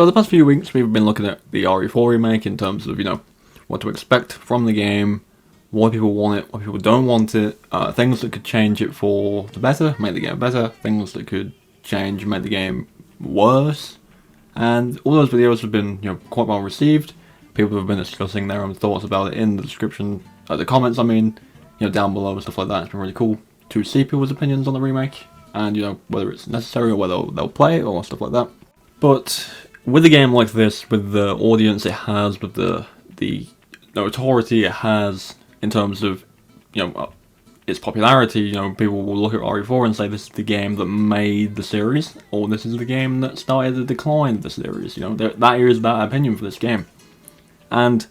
So the past few weeks we've been looking at the RE4 Remake in terms of, what to expect from the game, why people want it, why people don't want it, things that could change it for the better, make the game better, things that could change and make the game worse. And all those videos have been, quite well received. People have been discussing their own thoughts about it in the description, the comments down below and stuff like that. It's been really cool to see people's opinions on the remake, and whether it's necessary or whether they'll play it or stuff like that. But with a game like this, with the audience it has, with the notoriety it has in terms of its popularity, people will look at RE4 and say this is the game that made the series, or this is the game that started the decline of the series. That is that opinion for this game. And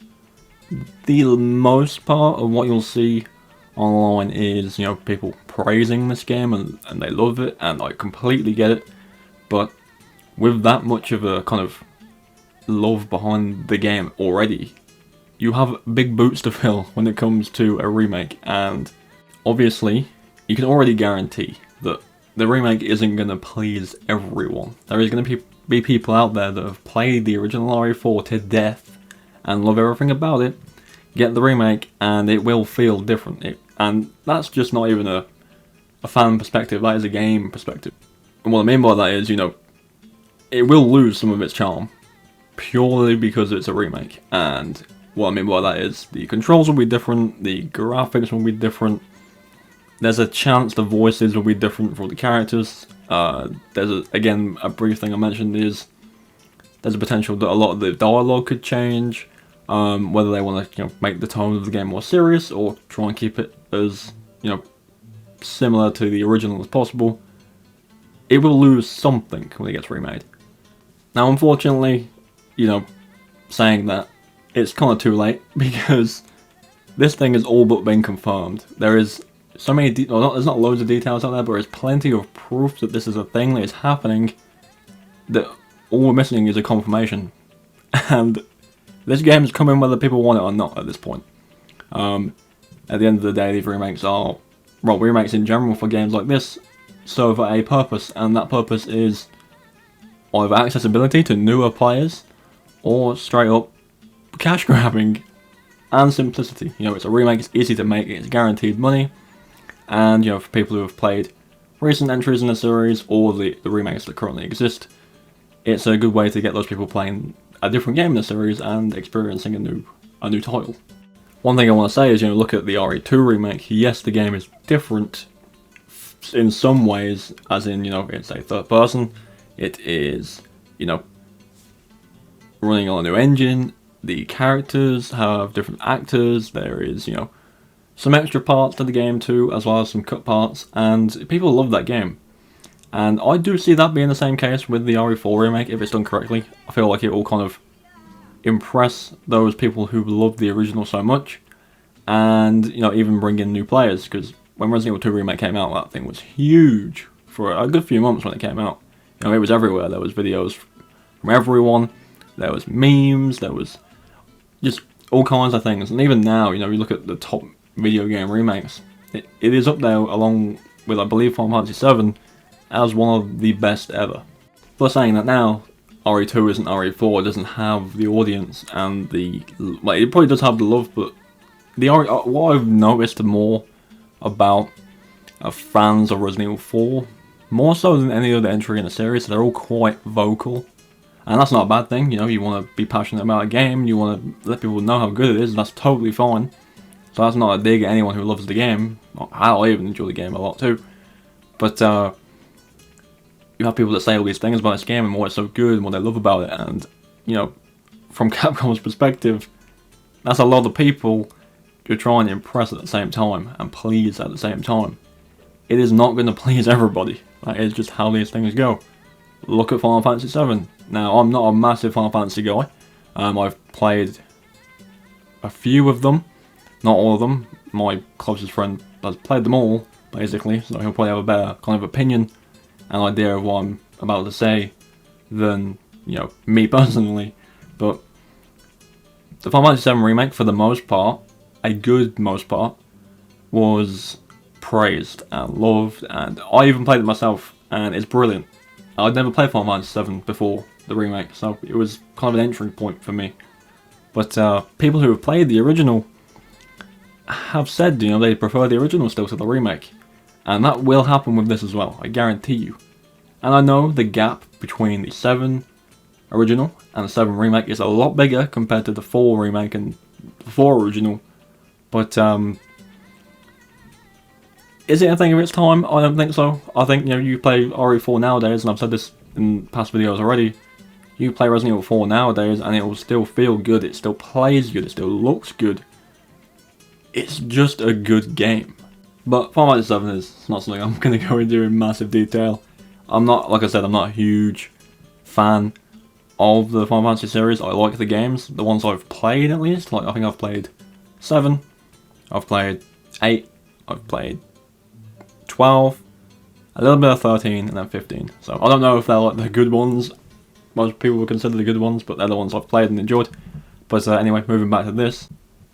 the most part of what you'll see online is, people praising this game and they love it and I completely get it. But with that much of a kind of love behind the game already, you have big boots to fill when it comes to a remake, and obviously you can already guarantee that the remake isn't going to please everyone. There is going to be people out there that have played the original RE4 to death and love everything about it, get the remake and it will feel different. And that's just not even a fan perspective, that is a game perspective. And what I mean by that is, it will lose some of its charm purely because it's a remake. And what I mean by that is the controls will be different, the graphics will be different, there's a chance the voices will be different for all the characters. Again, a brief thing I mentioned is there's a potential that a lot of the dialogue could change, whether they want to make the tone of the game more serious or try and keep it as similar to the original as possible. It will lose something when it gets remade. Now, unfortunately, saying that, it's kind of too late because this thing has all but been confirmed. There is so many, there's not loads of details out there, but there's plenty of proof that this is a thing that is happening, that all we're missing is a confirmation. And this game is coming whether people want it or not at this point. At the end of the day, these remakes are, remakes in general for games like this serve a purpose, and that purpose is either accessibility to newer players or straight up cash grabbing and simplicity. It's a remake, it's easy to make, it's guaranteed money, and for people who have played recent entries in the series or the remakes that currently exist, it's a good way to get those people playing a different game in the series and experiencing a new title. One thing I want to say is, look at the RE2 remake. Yes, the game is different in some ways, as in, it's a third person. It is, running on a new engine. The characters have different actors. There is, some extra parts to the game too, as well as some cut parts, and people love that game. And I do see that being the same case with the RE4 remake if it's done correctly. I feel like it will kind of impress those people who love the original so much, and even bring in new players, because when Resident Evil 2 Remake came out, that thing was huge for a good few months when it came out. It was everywhere. There was videos from everyone, there was memes, there was just all kinds of things. And even now, you look at the top video game remakes, it is up there along with, I believe, Final Fantasy VII as one of the best ever. But saying that now, RE2 isn't RE4, it doesn't have the audience and it probably does have the love, but what I've noticed more about fans of Resident Evil 4, more so than any other entry in the series, they're all quite vocal. And that's not a bad thing, you want to be passionate about a game, you want to let people know how good it is, and that's totally fine. So that's not a dig at anyone who loves the game. I even enjoy the game a lot too. But you have people that say all these things about this game and why it's so good and what they love about it, and from Capcom's perspective, that's a lot of people you're trying to impress at the same time and please at the same time. It is not going to please everybody. That is just how these things go. Look at Final Fantasy VII. Now, I'm not a massive Final Fantasy guy. I've played a few of them, not all of them. My closest friend has played them all, basically, so he'll probably have a better kind of opinion and idea of what I'm about to say than, me personally. But the Final Fantasy VII Remake, for the most part, a good most part, was praised and loved, and I even played it myself, and it's brilliant. I'd never played Final Fantasy VII before the remake, so it was kind of an entry point for me. But people who have played the original have said, they prefer the original still to the remake. And that will happen with this as well, I guarantee you. And I know the gap between the 7 original and the 7 remake is a lot bigger compared to the 4 remake and the 4 original. But, is it a thing of its time? I don't think so. I think, you play RE4 nowadays, and I've said this in past videos already, you play Resident Evil 4 nowadays and it will still feel good, it still plays good, it still looks good. It's just a good game. But Final Fantasy 7 is not something I'm going to go into in massive detail. I'm not, like I said, I'm not a huge fan of the Final Fantasy series. I like the games, the ones I've played at least. Like, I think I've played 7, I've played 8, I've played 12, a little bit of 13, and then 15. So I don't know if they're like the good ones. Most people would consider the good ones, but they're the ones I've played and enjoyed. But anyway, moving back to this.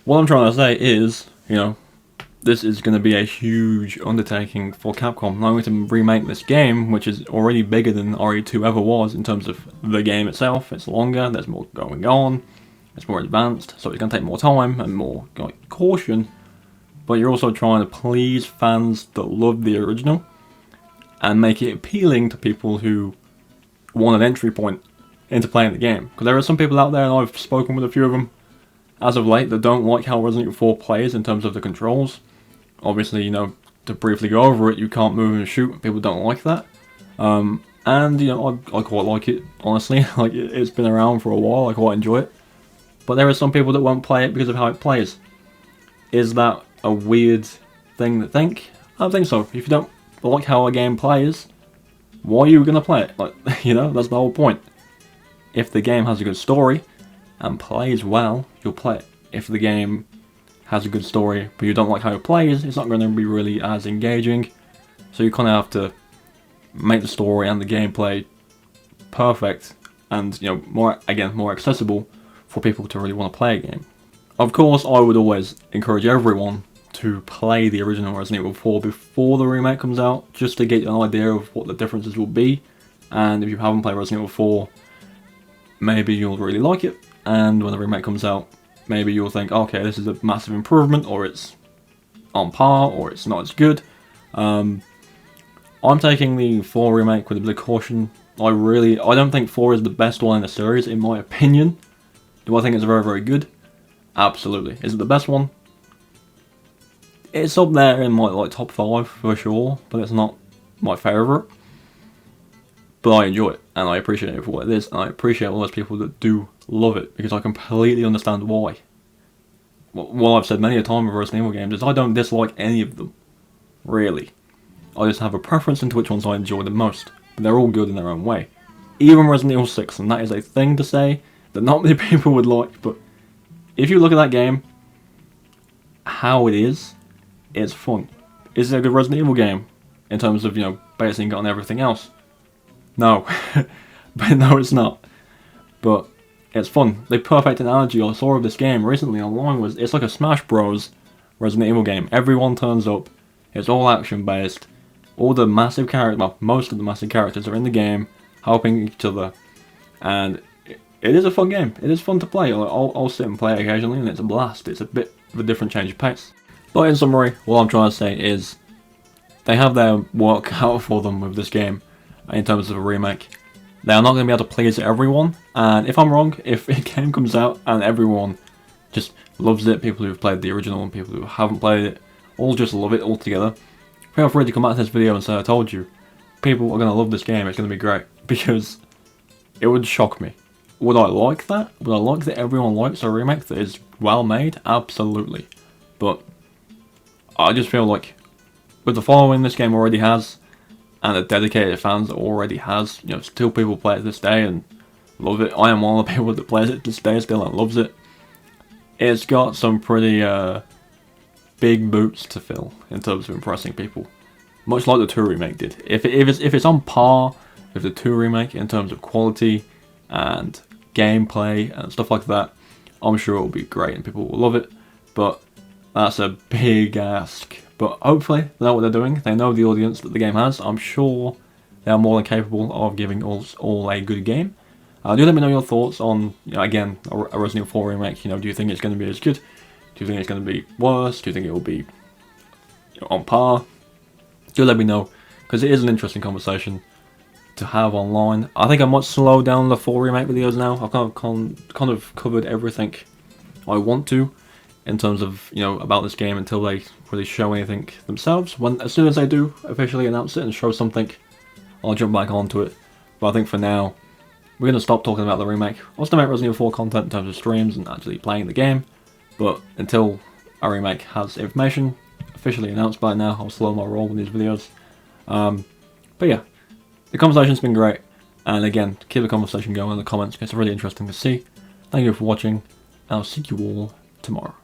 What I'm trying to say is, this is going to be a huge undertaking for Capcom, not only to remake this game, which is already bigger than RE2 ever was in terms of the game itself. It's longer, there's more going on, it's more advanced, so it's going to take more time and more caution. But you're also trying to please fans that love the original and make it appealing to people who want an entry point into playing the game. Because there are some people out there, and I've spoken with a few of them as of late, that don't like how Resident Evil 4 plays in terms of the controls. Obviously, to briefly go over it, you can't move and shoot. People don't like that. And, I quite like it, honestly. Like, it's been around for a while, I quite enjoy it. But there are some people that won't play it because of how it plays. Is that a weird thing to think? I don't think so. If you don't like how a game plays, why are you going to play it? Like, that's the whole point. If the game has a good story and plays well, you'll play it. If the game has a good story but you don't like how it plays, it's not going to be really as engaging. So you kind of have to make the story and the gameplay perfect and more accessible for people to really want to play a game. Of course, I would always encourage everyone to play the original Resident Evil 4 before the remake comes out, just to get an idea of what the differences will be. And if you haven't played Resident Evil 4, maybe you'll really like it, and when the remake comes out, maybe you'll think, okay, this is a massive improvement, or it's on par, or it's not as good. I'm taking the 4 remake with a bit of caution. I don't think 4 is the best one in the series, in my opinion. Do I think it's very, very good? Absolutely. Is it the best one? It's up there in my top 5 for sure, but it's not my favourite. But I enjoy it, and I appreciate it for what it is, and I appreciate all those people that do love it, because I completely understand why. What I've said many a time with Resident Evil games is I don't dislike any of them, really. I just have a preference into which ones I enjoy the most, but they're all good in their own way. Even Resident Evil 6, and that is a thing to say that not many people would like, but if you look at that game, how it is, it's fun. Is it a good Resident Evil game in terms of, basing it on everything else? No. But no, it's not. But it's fun. The perfect analogy I saw of this game recently online was, it's like a Smash Bros. Resident Evil game. Everyone turns up, it's all action based, all the massive characters, well, most of the massive characters are in the game, helping each other, and it is a fun game. It is fun to play. I'll sit and play it occasionally, and it's a blast. It's a bit of a different change of pace. But in summary, what I'm trying to say is, they have their work out for them with this game, in terms of a remake. They are not going to be able to please everyone, and if I'm wrong, if a game comes out and everyone just loves it, people who've played the original and people who haven't played it, all just love it all together, feel free to come back to this video and say I told you. People are going to love this game, it's going to be great, because it would shock me. Would I like that? Would I like that everyone likes a remake that is well made? Absolutely. But I just feel like, with the following this game already has, and the dedicated fans it already has, still people play it to this day and love it. I am one of the people that plays it to this day still and loves it. It's got some pretty big boots to fill in terms of impressing people, much like the 2 remake did. If it's on par with the 2 remake in terms of quality and gameplay and stuff like that, I'm sure it'll be great and people will love it. But that's a big ask. But hopefully they know what they're doing. They know the audience that the game has. I'm sure they are more than capable of giving us all a good game. Do let me know your thoughts on, again, a Resident Evil 4 remake. Do you think it's going to be as good? Do you think it's going to be worse? Do you think it will be on par? Do let me know, because it is an interesting conversation to have online. I think I might slow down the 4 remake videos now. I've kind of covered everything I want to in terms of about this game until they really show anything themselves. As soon as they do officially announce it and show something, I'll jump back onto it. But I think for now, we're going to stop talking about the remake. I'll still make Resident Evil 4 content in terms of streams and actually playing the game, but until a remake has information officially announced by now, I'll slow my roll with these videos. But yeah, the conversation's been great, and again, keep the conversation going in the comments, it's really interesting to see. Thank you for watching, and I'll see you all tomorrow.